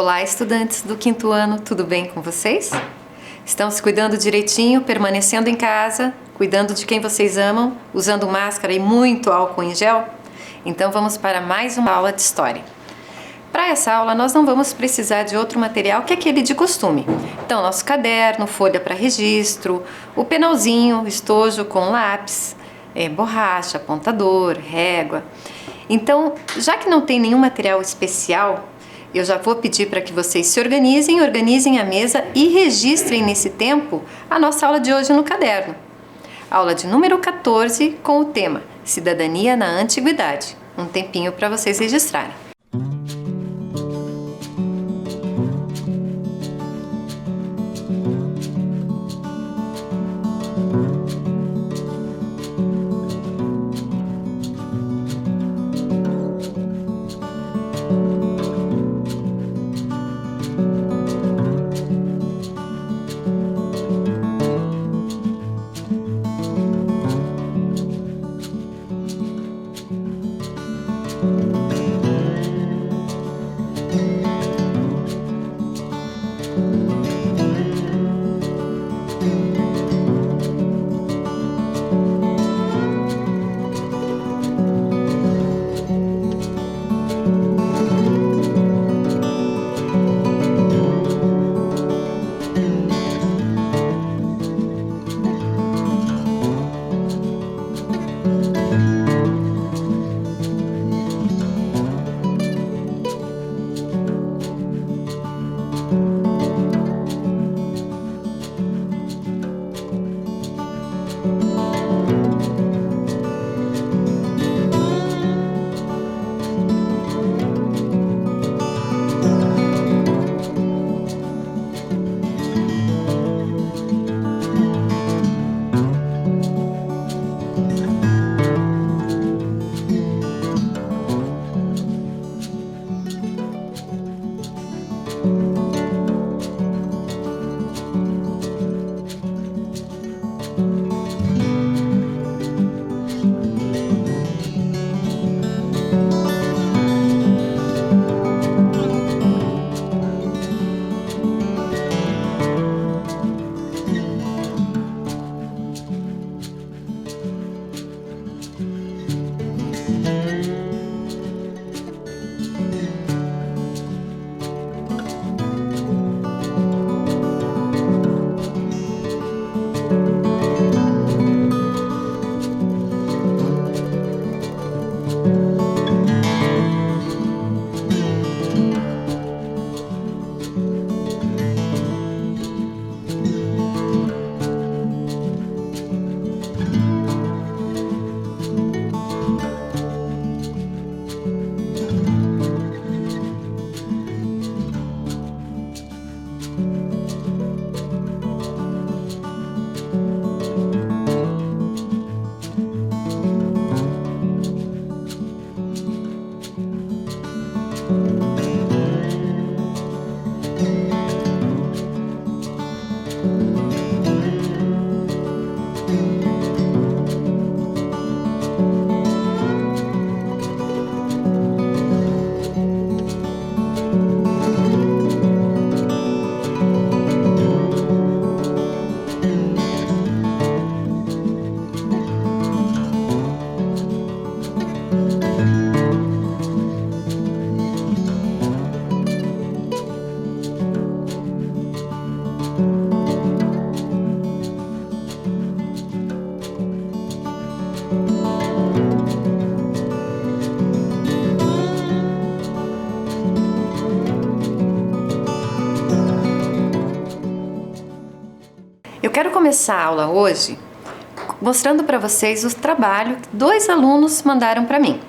Olá, estudantes do quinto ano, tudo bem com vocês? Estão se cuidando direitinho, permanecendo em casa, cuidando de quem vocês amam, usando máscara e muito álcool em gel? Então vamos para mais uma aula de história. Para essa aula nós não vamos precisar de outro material que aquele de costume. Então nosso caderno, folha para registro, o penalzinho, estojo com lápis, borracha, apontador, régua. Então, já que não tem nenhum material especial, eu já vou pedir para que vocês se organizem a mesa e registrem nesse tempo a nossa aula de hoje no caderno. Aula de número 14 com o tema Cidadania na Antiguidade. Um tempinho para vocês registrarem. Eu quero começar a aula hoje mostrando para vocês o trabalho que 2 alunos mandaram para mim.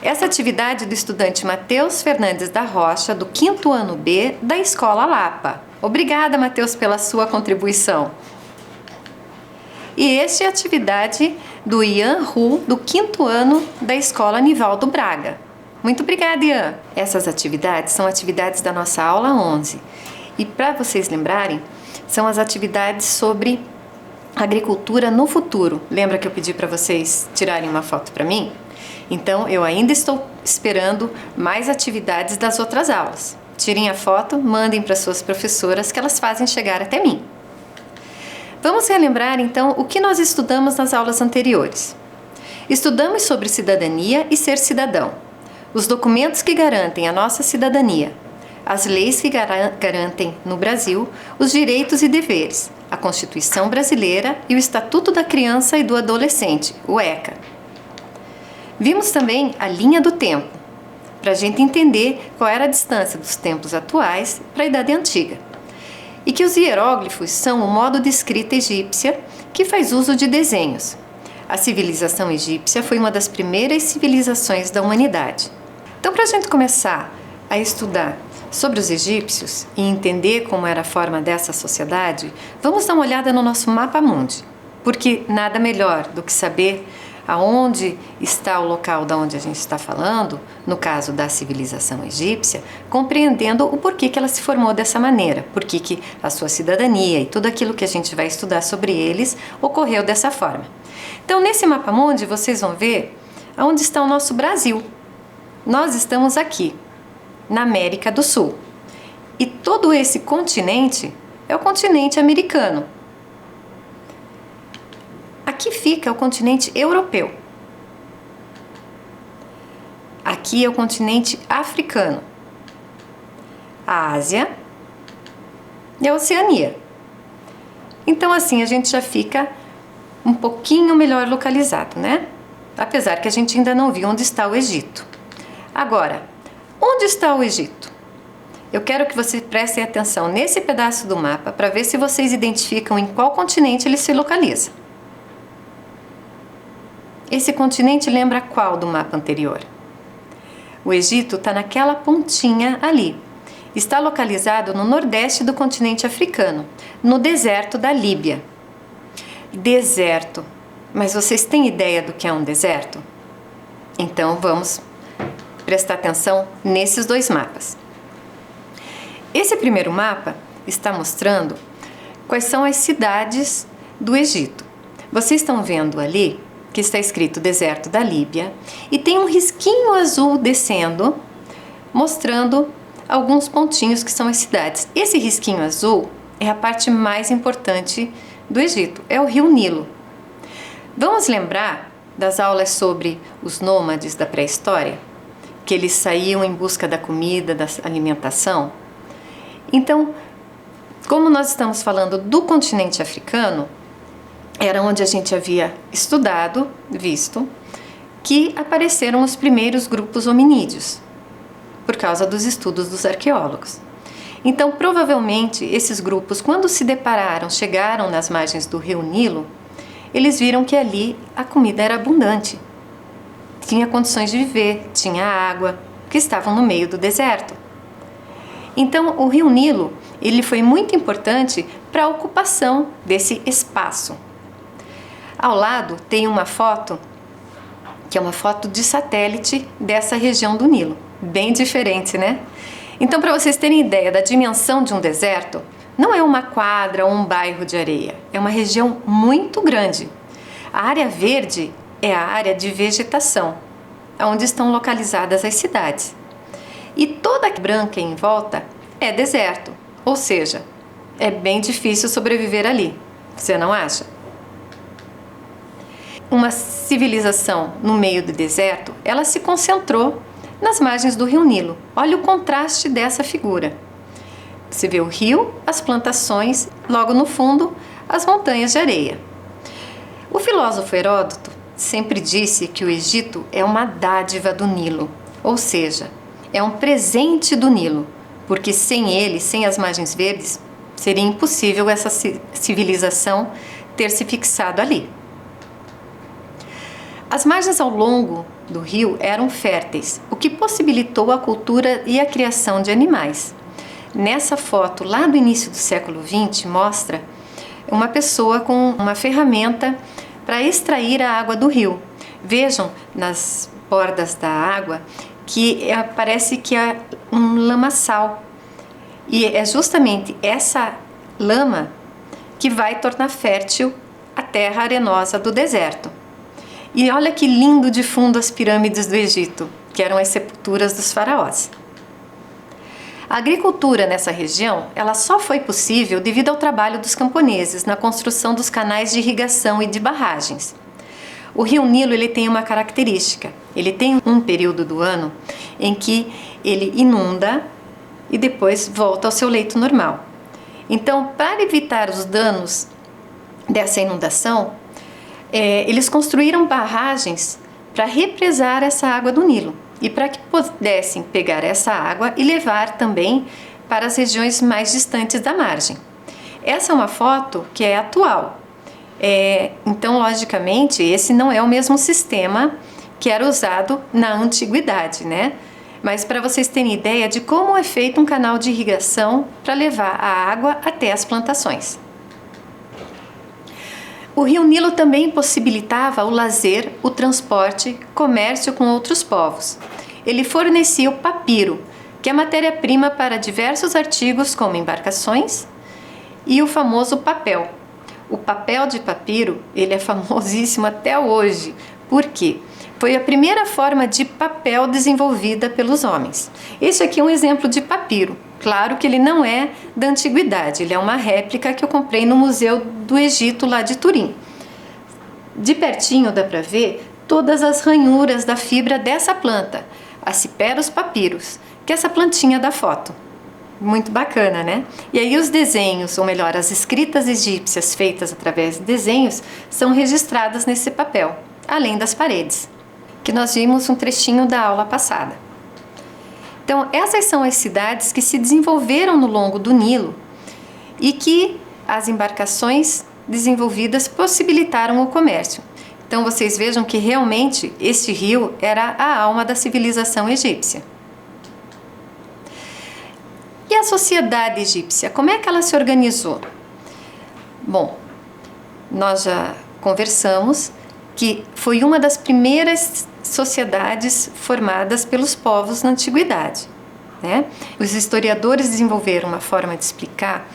Essa atividade do estudante Matheus Fernandes da Rocha, do 5º ano B, da Escola Lapa. Obrigada, Matheus, pela sua contribuição. E esta é a atividade do Ian Hu, do 5º ano da Escola Nivaldo Braga. Muito obrigada, Ian. Essas atividades são atividades da nossa aula 11. E para vocês lembrarem, são as atividades sobre agricultura no futuro. Lembra que eu pedi para vocês tirarem uma foto para mim? Então, eu ainda estou esperando mais atividades das outras aulas. Te tirem a foto, mandem para suas professoras que elas fazem chegar até mim. Vamos relembrar então o que nós estudamos nas aulas anteriores. Estudamos sobre cidadania e ser cidadão, os documentos que garantem a nossa cidadania, as leis que garantem no Brasil os direitos e deveres, a Constituição Brasileira e o Estatuto da Criança e do Adolescente, o ECA. Vimos também a linha do tempo, para a gente entender qual era a distância dos tempos atuais para a Idade Antiga. E que os hieróglifos são o modo de escrita egípcia que faz uso de desenhos. A civilização egípcia foi uma das primeiras civilizações da humanidade. Então, para a gente começar a estudar sobre os egípcios e entender como era a forma dessa sociedade, vamos dar uma olhada no nosso mapa mundi, porque nada melhor do que saber aonde está o local da onde a gente está falando, no caso da civilização egípcia, compreendendo o porquê que ela se formou dessa maneira, porquê que a sua cidadania e tudo aquilo que a gente vai estudar sobre eles ocorreu dessa forma. Então, nesse mapa mundi, vocês vão ver aonde está o nosso Brasil. Nós estamos aqui, na América do Sul. E todo esse continente é o continente americano. Aqui fica o continente europeu. Aqui é o continente africano. A Ásia e a Oceania. Então, assim, a gente já fica um pouquinho melhor localizado, né? Apesar que a gente ainda não viu onde está o Egito. Agora, onde está o Egito? Eu quero que vocês prestem atenção nesse pedaço do mapa para ver se vocês identificam em qual continente ele se localiza. Esse continente lembra qual do mapa anterior? O Egito está naquela pontinha ali. Está localizado no nordeste do continente africano, no deserto da Líbia. Deserto. Mas vocês têm ideia do que é um deserto? Então vamos prestar atenção nesses dois mapas. Esse primeiro mapa está mostrando quais são as cidades do Egito. Vocês estão vendo ali que está escrito deserto da Líbia e tem um risquinho azul descendo, mostrando alguns pontinhos que são as cidades. Esse risquinho azul é a parte mais importante do Egito, é o rio Nilo. Vamos lembrar das aulas sobre os nômades da pré-história? Que eles saíam em busca da comida, da alimentação? Então, como nós estamos falando do continente africano, era onde a gente havia estudado, visto, que apareceram os primeiros grupos hominídeos, por causa dos estudos dos arqueólogos. Então, provavelmente, esses grupos, quando se depararam, chegaram nas margens do rio Nilo, eles viram que ali a comida era abundante. Tinha condições de viver, tinha água, que estavam no meio do deserto. Então, o rio Nilo, ele foi muito importante para a ocupação desse espaço. Ao lado tem uma foto, que é uma foto de satélite dessa região do Nilo. Bem diferente, né? Então, para vocês terem ideia da dimensão de um deserto, não é uma quadra ou um bairro de areia, é uma região muito grande. A área verde é a área de vegetação, onde estão localizadas as cidades. E toda a branca em volta é deserto, ou seja, é bem difícil sobreviver ali, você não acha? Uma civilização no meio do deserto, ela se concentrou nas margens do rio Nilo. Olha o contraste dessa figura. Você vê o rio, as plantações, logo no fundo, as montanhas de areia. O filósofo Heródoto sempre disse que o Egito é uma dádiva do Nilo, ou seja, é um presente do Nilo, porque sem ele, sem as margens verdes, seria impossível essa civilização ter se fixado ali. As margens ao longo do rio eram férteis, o que possibilitou a cultura e a criação de animais. Nessa foto, lá do início do século XX, mostra uma pessoa com uma ferramenta para extrair a água do rio. Vejam nas bordas da água que parece que é um lamaçal. E é justamente essa lama que vai tornar fértil a terra arenosa do deserto. E olha que lindo de fundo as pirâmides do Egito, que eram as sepulturas dos faraós. A agricultura nessa região, ela só foi possível devido ao trabalho dos camponeses na construção dos canais de irrigação e de barragens. O rio Nilo ele tem uma característica, ele tem um período do ano em que ele inunda e depois volta ao seu leito normal. Então, para evitar os danos dessa inundação, eles construíram barragens para represar essa água do Nilo e para que pudessem pegar essa água e levar também para as regiões mais distantes da margem. Essa é uma foto que é atual. Então, logicamente, esse não é o mesmo sistema que era usado na antiguidade, né? Mas para vocês terem ideia de como é feito um canal de irrigação para levar a água até as plantações. O rio Nilo também possibilitava o lazer, o transporte, comércio com outros povos. Ele fornecia o papiro, que é matéria-prima para diversos artigos como embarcações, e o famoso papel. O papel de papiro, ele é famosíssimo até hoje. Por quê? Foi a primeira forma de papel desenvolvida pelos homens. Esse aqui é um exemplo de papiro. Claro que ele não é da antiguidade, ele é uma réplica que eu comprei no Museu do Egito, lá de Turim. De pertinho dá para ver todas as ranhuras da fibra dessa planta, a Cyperus papyrus, que é essa plantinha da foto. Muito bacana, né? E aí os desenhos, ou melhor, as escritas egípcias feitas através de desenhos, são registradas nesse papel, além das paredes, que nós vimos um trechinho da aula passada. Então, essas são as cidades que se desenvolveram no longo do Nilo e que as embarcações desenvolvidas possibilitaram o comércio. Então, vocês vejam que realmente este rio era a alma da civilização egípcia. E a sociedade egípcia, como é que ela se organizou? Bom, nós já conversamos que foi uma das primeiras sociedades formadas pelos povos na antiguidade, né? Os historiadores desenvolveram uma forma de explicar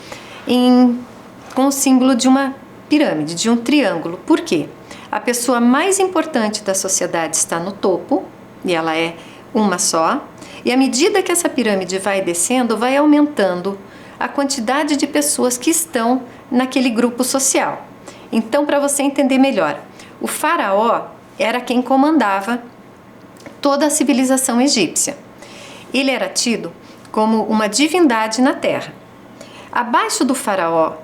com o símbolo de uma pirâmide, de um triângulo. Por quê? A pessoa mais importante da sociedade está no topo, e ela é uma só, e à medida que essa pirâmide vai descendo, vai aumentando a quantidade de pessoas que estão naquele grupo social. Então, para você entender melhor, o faraó era quem comandava toda a civilização egípcia. Ele era tido como uma divindade na terra. Abaixo do faraó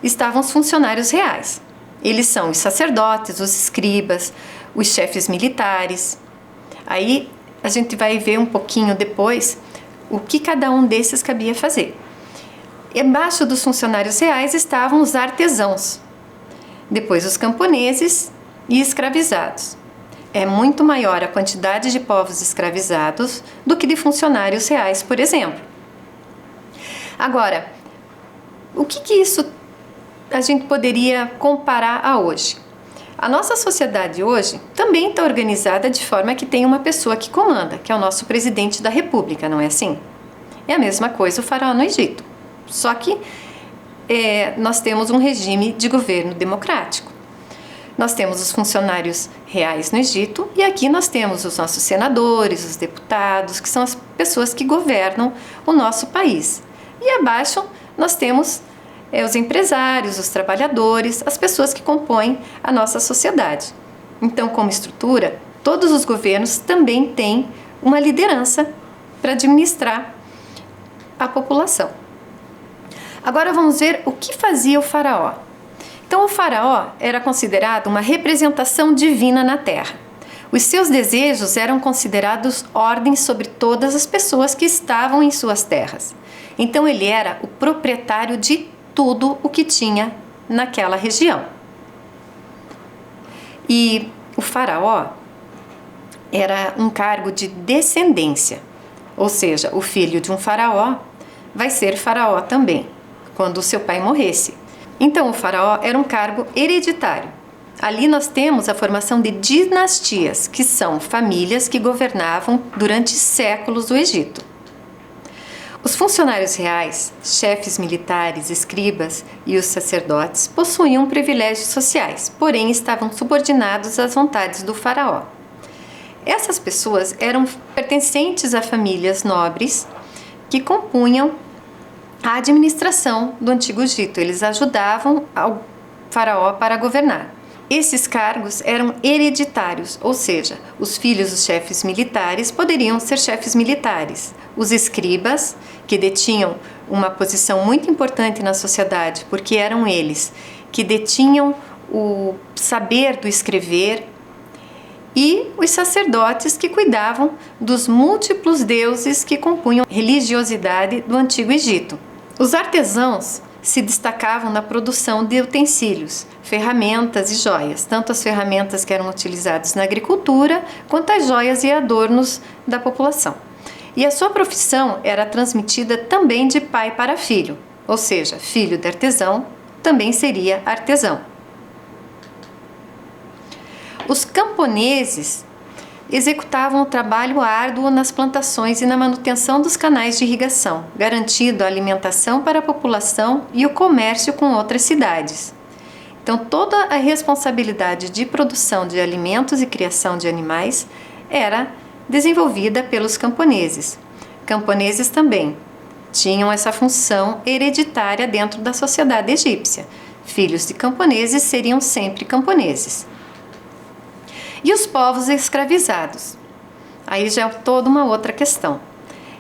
estavam os funcionários reais. Eles são os sacerdotes, os escribas, os chefes militares. Aí a gente vai ver um pouquinho depois o que cada um desses cabia fazer. Embaixo dos funcionários reais estavam os artesãos, depois os camponeses e escravizados. É muito maior a quantidade de povos escravizados do que de funcionários reais, por exemplo. Agora, o que isso a gente poderia comparar a hoje? A nossa sociedade hoje também está organizada de forma que tem uma pessoa que comanda, que é o nosso presidente da República, não é assim? É a mesma coisa o faraó no Egito, só que nós temos um regime de governo democrático. Nós temos os funcionários reais no Egito e aqui nós temos os nossos senadores, os deputados, que são as pessoas que governam o nosso país. E abaixo nós temos os empresários, os trabalhadores, as pessoas que compõem a nossa sociedade. Então, como estrutura, todos os governos também têm uma liderança para administrar a população. Agora vamos ver o que fazia o faraó. Então, o faraó era considerado uma representação divina na terra. Os seus desejos eram considerados ordens sobre todas as pessoas que estavam em suas terras. Então, ele era o proprietário de tudo o que tinha naquela região. E o faraó era um cargo de descendência, ou seja, o filho de um faraó vai ser faraó também, quando o seu pai morresse. Então, o faraó era um cargo hereditário. Ali nós temos a formação de dinastias, que são famílias que governavam durante séculos o Egito. Os funcionários reais, chefes militares, escribas e os sacerdotes possuíam privilégios sociais, porém estavam subordinados às vontades do faraó. Essas pessoas eram pertencentes a famílias nobres que compunham a administração do Antigo Egito. Eles ajudavam ao faraó para governar. Esses cargos eram hereditários, ou seja, os filhos dos chefes militares poderiam ser chefes militares. Os escribas, que detinham uma posição muito importante na sociedade, porque eram eles que detinham o saber do escrever, e os sacerdotes, que cuidavam dos múltiplos deuses que compunham a religiosidade do Antigo Egito. Os artesãos se destacavam na produção de utensílios, ferramentas e joias, tanto as ferramentas que eram utilizadas na agricultura, quanto as joias e adornos da população. E a sua profissão era transmitida também de pai para filho, ou seja, filho de artesão também seria artesão. Os camponeses executavam o trabalho árduo nas plantações e na manutenção dos canais de irrigação, garantindo a alimentação para a população e o comércio com outras cidades. Então, toda a responsabilidade de produção de alimentos e criação de animais era desenvolvida pelos camponeses. Camponeses também tinham essa função hereditária dentro da sociedade egípcia. Filhos de camponeses seriam sempre camponeses. E os povos escravizados? Aí já é toda uma outra questão.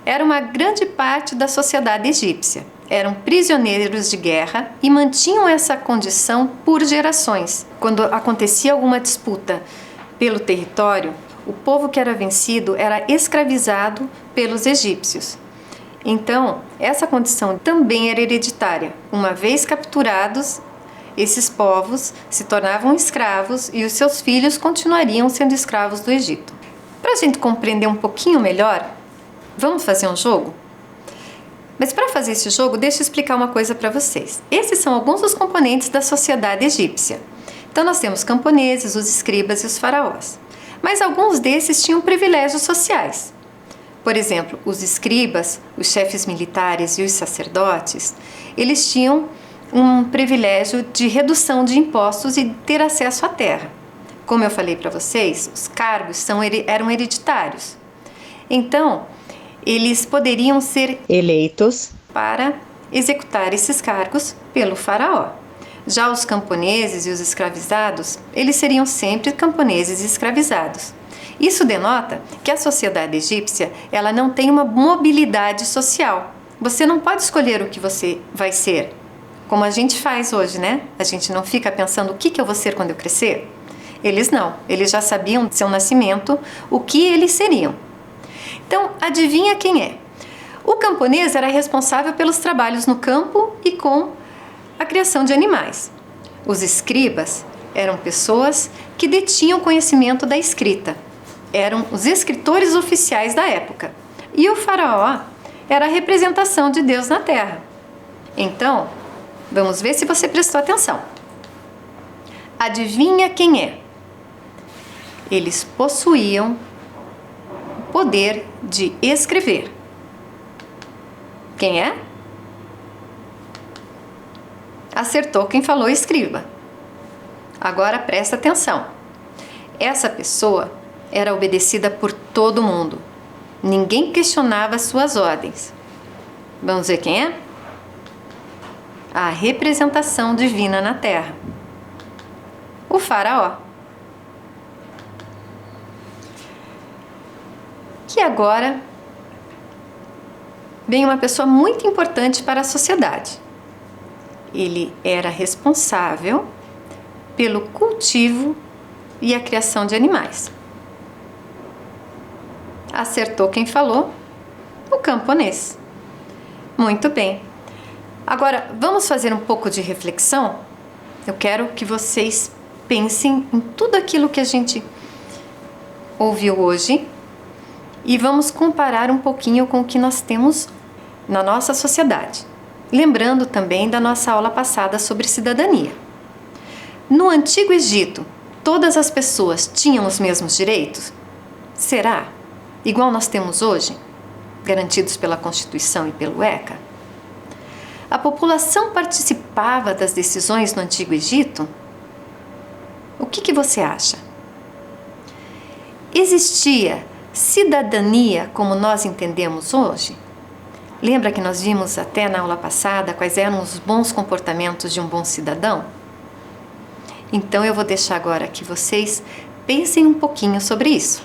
Era uma grande parte da sociedade egípcia. Eram prisioneiros de guerra e mantinham essa condição por gerações. Quando acontecia alguma disputa pelo território, o povo que era vencido era escravizado pelos egípcios. Então, essa condição também era hereditária. Uma vez capturados, esses povos se tornavam escravos e os seus filhos continuariam sendo escravos do Egito. Para a gente compreender um pouquinho melhor, vamos fazer um jogo? Mas para fazer esse jogo, deixa eu explicar uma coisa para vocês. Esses são alguns dos componentes da sociedade egípcia. Então nós temos camponeses, os escribas e os faraós. Mas alguns desses tinham privilégios sociais. Por exemplo, os escribas, os chefes militares e os sacerdotes, eles tinham um privilégio de redução de impostos e ter acesso à terra. Como eu falei para vocês, os cargos eram hereditários. Então, eles poderiam ser eleitos para executar esses cargos pelo faraó. Já os camponeses e os escravizados, eles seriam sempre camponeses e escravizados. Isso denota que a sociedade egípcia, ela não tem uma mobilidade social. Você não pode escolher o que você vai ser, como a gente faz hoje, né? A gente não fica pensando o que eu vou ser quando eu crescer. Eles não, eles já sabiam de seu nascimento o que eles seriam. Então, adivinha quem é? O camponês era responsável pelos trabalhos no campo e com a criação de animais. Os escribas eram pessoas que detinham conhecimento da escrita. Eram os escritores oficiais da época. E o faraó era a representação de Deus na terra. Então, vamos ver se você prestou atenção. Adivinha quem é? Eles possuíam o poder de escrever. Quem é? Acertou quem falou escriba. Agora presta atenção. Essa pessoa era obedecida por todo mundo. Ninguém questionava suas ordens. Vamos ver quem é? A representação divina na terra. O faraó. Que agora vem uma pessoa muito importante para a sociedade. Ele era responsável pelo cultivo e a criação de animais. Acertou quem falou? O camponês. Muito bem. Agora, vamos fazer um pouco de reflexão? Eu quero que vocês pensem em tudo aquilo que a gente ouviu hoje e vamos comparar um pouquinho com o que nós temos na nossa sociedade. Lembrando também da nossa aula passada sobre cidadania. No Antigo Egito, todas as pessoas tinham os mesmos direitos? Será? Igual nós temos hoje, garantidos pela Constituição e pelo ECA? A população participava das decisões no Antigo Egito? O que você acha? Existia cidadania como nós entendemos hoje? Lembra que nós vimos até na aula passada quais eram os bons comportamentos de um bom cidadão? Então eu vou deixar agora que vocês pensem um pouquinho sobre isso.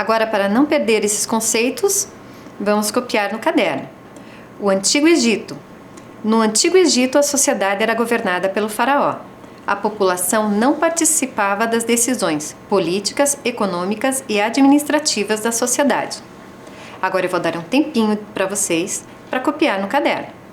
Agora, para não perder esses conceitos, vamos copiar no caderno. O Antigo Egito. No Antigo Egito, a sociedade era governada pelo faraó. A população não participava das decisões políticas, econômicas e administrativas da sociedade. Agora eu vou dar um tempinho para vocês para copiar no caderno.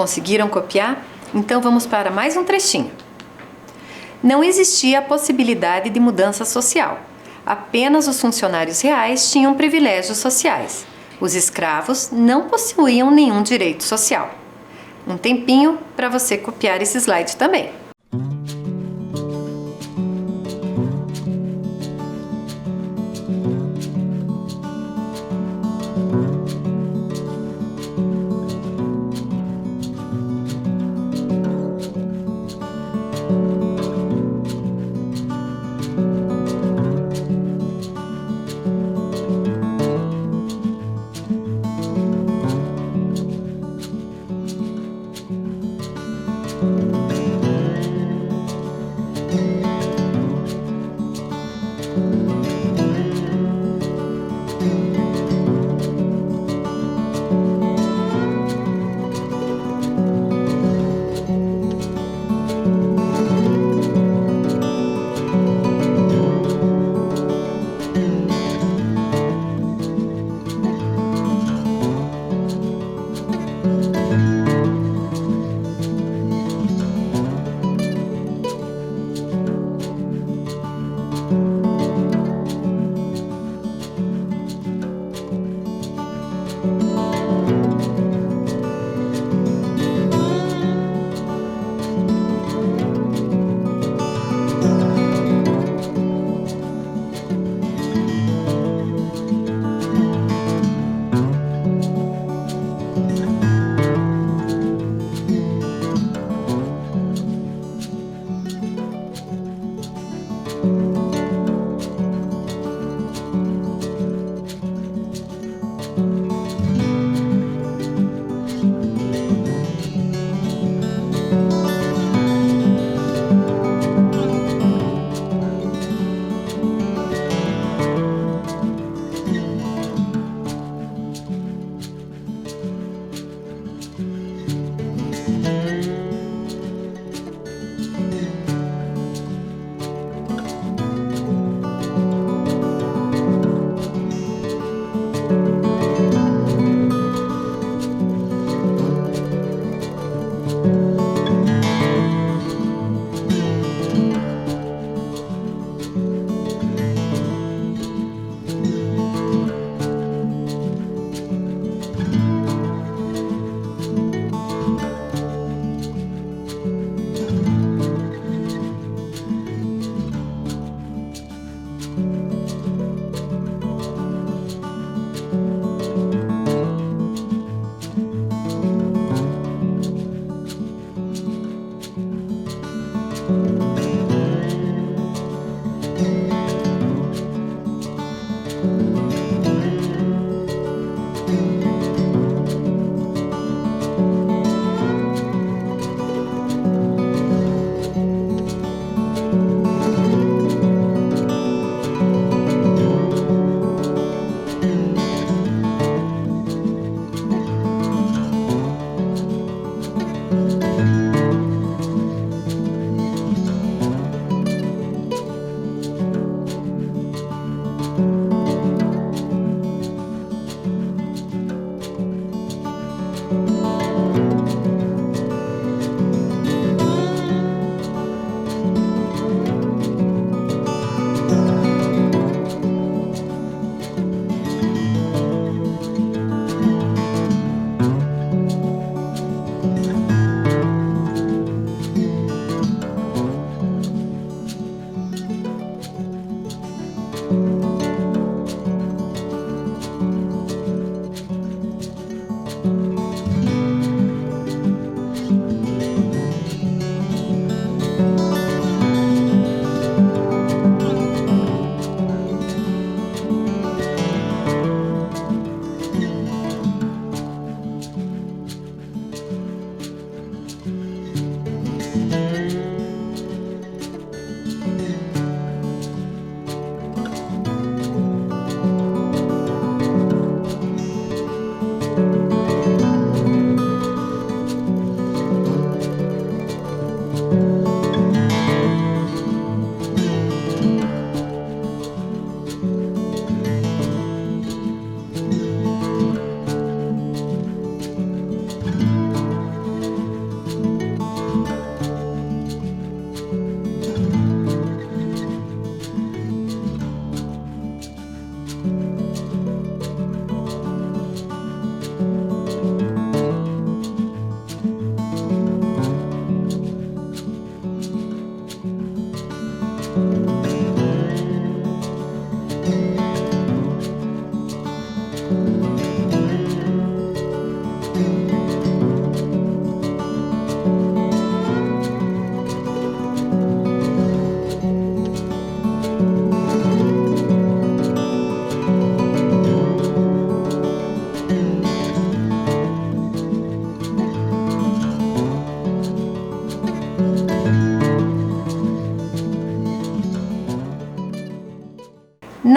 Conseguiram copiar? Então vamos para mais um trechinho. Não existia a possibilidade de mudança social. Apenas os funcionários reais tinham privilégios sociais. Os escravos não possuíam nenhum direito social. Um tempinho para você copiar esse slide também.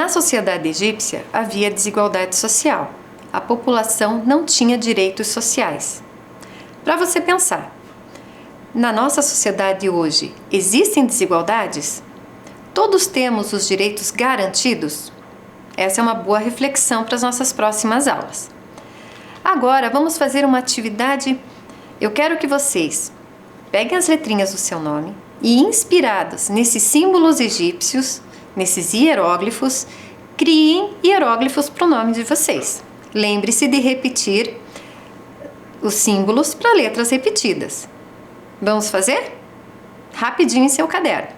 Na sociedade egípcia havia desigualdade social. A população não tinha direitos sociais. Para você pensar, na nossa sociedade hoje, existem desigualdades? Todos temos os direitos garantidos? Essa é uma boa reflexão para as nossas próximas aulas. Agora, vamos fazer uma atividade. Eu quero que vocês peguem as letrinhas do seu nome e, inspirados nesses símbolos egípcios, nesses hieróglifos, criem hieróglifos para o nome de vocês. Lembre-se de repetir os símbolos para letras repetidas. Vamos fazer? Rapidinho em seu caderno.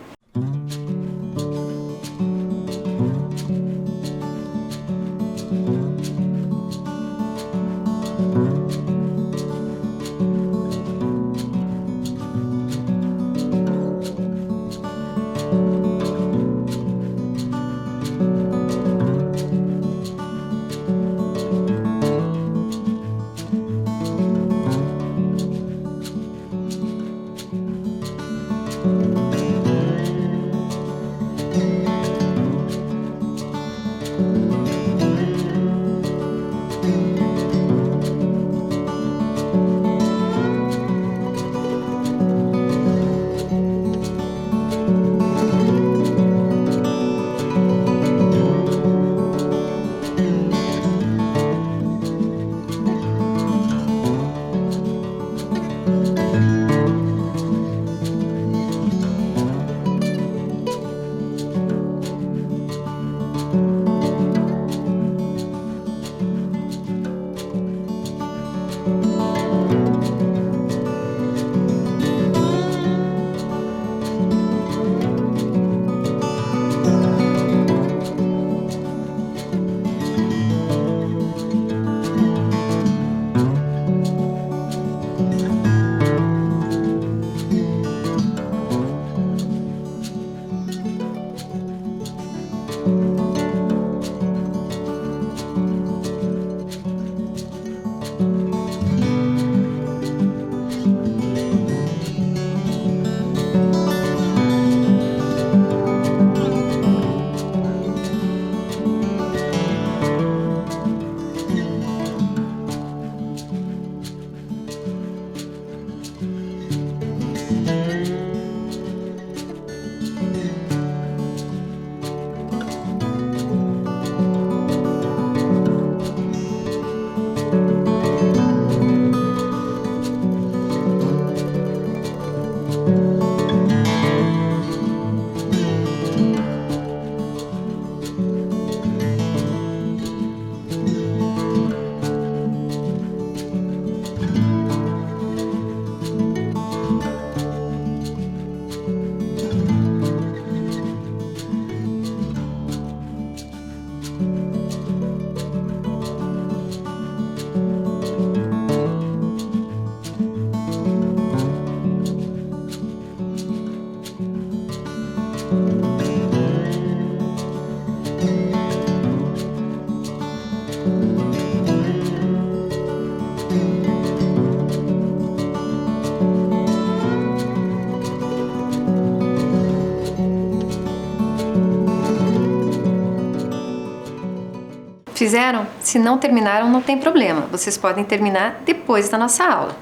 Fizeram? Se não terminaram, não tem problema. Vocês podem terminar depois da nossa aula.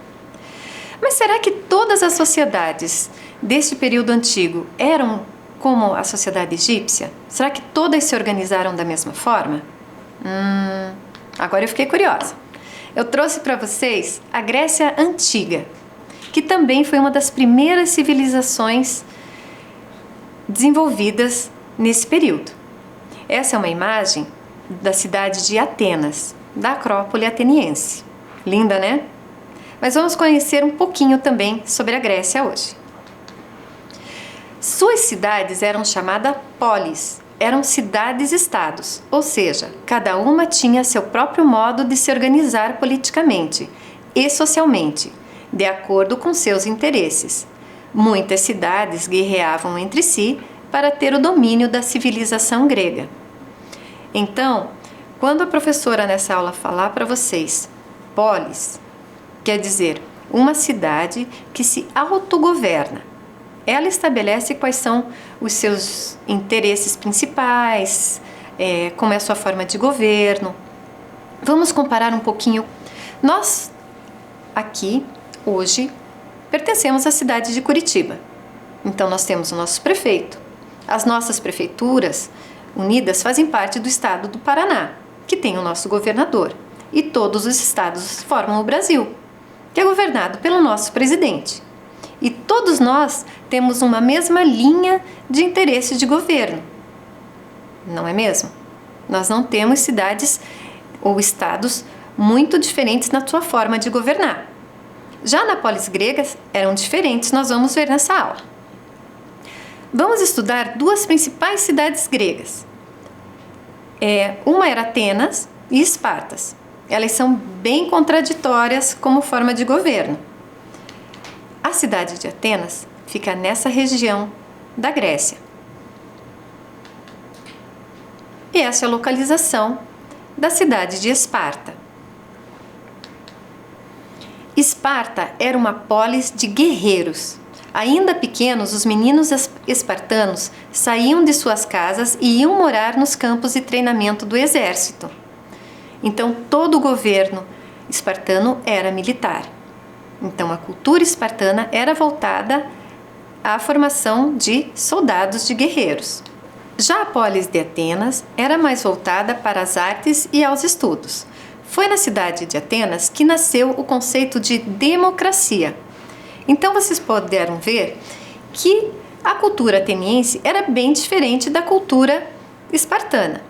Mas será que todas as sociedades deste período antigo eram como a sociedade egípcia? Será que todas se organizaram da mesma forma? Agora eu fiquei curiosa. Eu trouxe para vocês a Grécia Antiga, que também foi uma das primeiras civilizações desenvolvidas nesse período. Essa é uma imagem da cidade de Atenas, da Acrópole ateniense. Linda, né? Mas vamos conhecer um pouquinho também sobre a Grécia hoje. Suas cidades eram chamadas polis, eram cidades-estados, ou seja, cada uma tinha seu próprio modo de se organizar politicamente e socialmente, de acordo com seus interesses. Muitas cidades guerreavam entre si para ter o domínio da civilização grega. Então, quando a professora nessa aula falar para vocês polis, quer dizer uma cidade que se autogoverna. Ela estabelece quais são os seus interesses principais, como é a sua forma de governo. Vamos comparar um pouquinho. Nós, aqui, hoje, pertencemos à cidade de Curitiba. Então, nós temos o nosso prefeito. As nossas prefeituras unidas fazem parte do estado do Paraná, que tem o nosso governador. E todos os estados formam o Brasil, que é governado pelo nosso presidente. E todos nós temos uma mesma linha de interesse de governo. Não é mesmo? Nós não temos cidades ou estados muito diferentes na sua forma de governar. Já na polis grega eram diferentes, nós vamos ver nessa aula. Vamos estudar duas principais cidades gregas. Uma era Atenas e Espartas. Elas são bem contraditórias como forma de governo. A cidade de Atenas fica nessa região da Grécia. E essa é a localização da cidade de Esparta. Esparta era uma polis de guerreiros. Ainda pequenos, os meninos espartanos saíam de suas casas e iam morar nos campos de treinamento do exército. Então, todo o governo espartano era militar. Então, a cultura espartana era voltada à formação de soldados, de guerreiros. Já a polis de Atenas era mais voltada para as artes e aos estudos. Foi na cidade de Atenas que nasceu o conceito de democracia. Então, vocês puderam ver que a cultura ateniense era bem diferente da cultura espartana.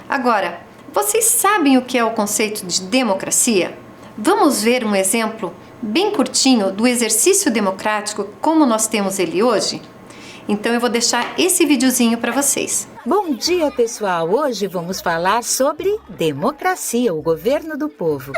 Agora, vocês sabem o que é o conceito de democracia? Vamos ver um exemplo bem curtinho do exercício democrático como nós temos ele hoje? Então eu vou deixar esse videozinho para vocês. Bom dia, pessoal! Hoje vamos falar sobre democracia, o governo do povo.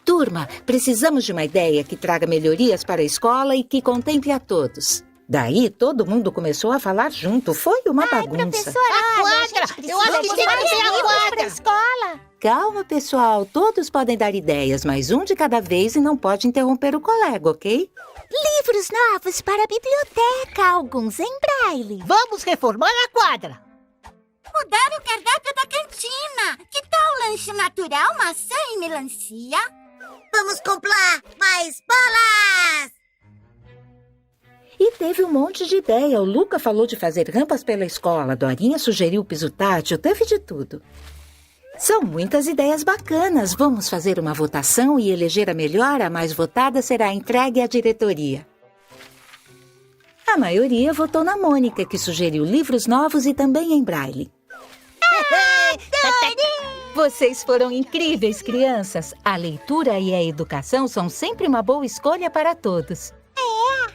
Turma, precisamos de uma ideia que traga melhorias para a escola e que contemple a todos. Daí, todo mundo começou a falar junto. Foi uma bagunça. A quadra! Eu acho que tem que ser a quadra! Escola! Calma, pessoal. Todos podem dar ideias, mas um de cada vez e não pode interromper o colega, ok? Livros novos para a biblioteca, alguns em braille. Vamos reformar a quadra. Mudar o cardápio da cantina. Que tal lanche natural, maçã e melancia? Vamos comprar mais bolas! E teve um monte de ideia. O Luca falou de fazer rampas pela escola. A Dorinha sugeriu piso tátil. Teve de tudo. São muitas ideias bacanas. Vamos fazer uma votação e eleger a melhor. A mais votada será entregue à diretoria. A maioria votou na Mônica, que sugeriu livros novos e também em braille. Vocês foram incríveis, crianças. A leitura e a educação são sempre uma boa escolha para todos.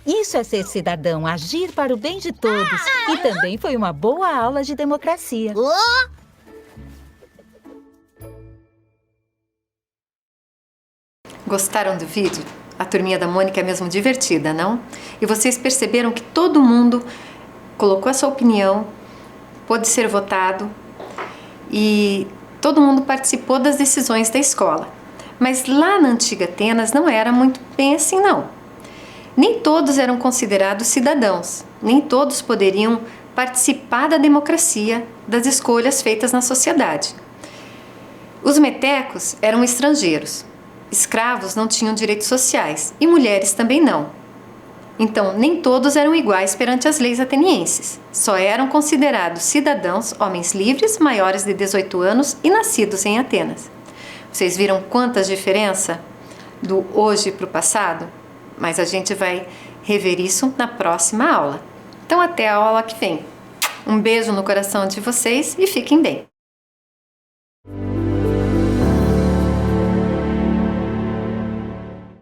Isso é ser cidadão, agir para o bem de todos. E também foi uma boa aula de democracia. Gostaram do vídeo? A turminha da Mônica é mesmo divertida, não? E vocês perceberam que todo mundo colocou a sua opinião, pôde ser votado e todo mundo participou das decisões da escola. Mas lá na antiga Atenas não era muito bem assim, não. Nem todos eram considerados cidadãos, nem todos poderiam participar da democracia, das escolhas feitas na sociedade. Os metecos eram estrangeiros, escravos não tinham direitos sociais e mulheres também não. Então, nem todos eram iguais perante as leis atenienses, só eram considerados cidadãos homens livres, maiores de 18 anos e nascidos em Atenas. Vocês viram quantas diferenças do hoje para o passado? Mas a gente vai rever isso na próxima aula. Então, até a aula que vem. Um beijo no coração de vocês e fiquem bem!